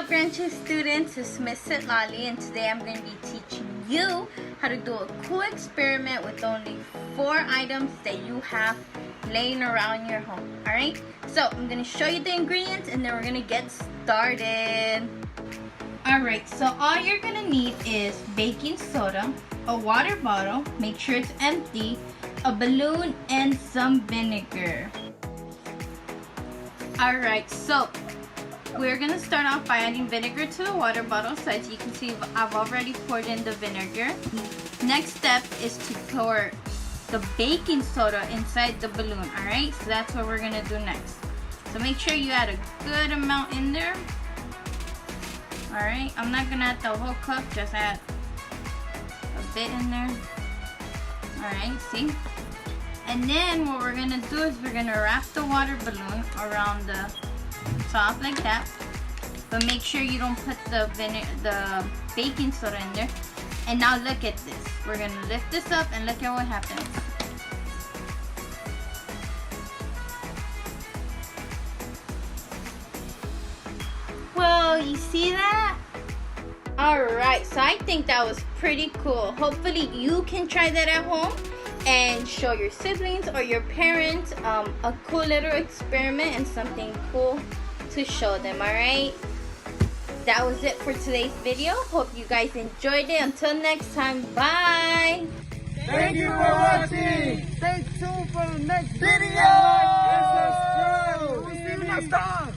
up, Grade 2 students? It's Miss Citlali, and today I'm going to be teaching you how to do a cool experiment with only 4 items that you have laying around your home. Alright, so I'm going to show you the ingredients and then we're going to get started. Alright, so all you're going to need is baking soda, a water bottle, make sure it's empty, a balloon, and some vinegar. Alright, so we're going to start off by adding vinegar to the water bottle. So as you can see, I've already poured in the vinegar. Next step is to pour the baking soda inside the balloon. Alright, so that's what we're going to do next. So make sure you add a good amount in there. Alright, I'm not going to add the whole cup, just add a bit in there. Alright, see? And then what we're going to do is we're going to wrap the water balloon around the top like that. But make sure you don't put the baking soda in there. And now look at this. We're going to lift this up and look at what happens. Well, you see that? Alright, so I think that was pretty cool. Hopefully you can try that at home and show your siblings or your parents a cool little experiment and something cool to show them. Alright, that was it for today's video. Hope you guys enjoyed it. Until next time, bye. Thank you for watching. Stay tuned for the next video. We'll see you next time.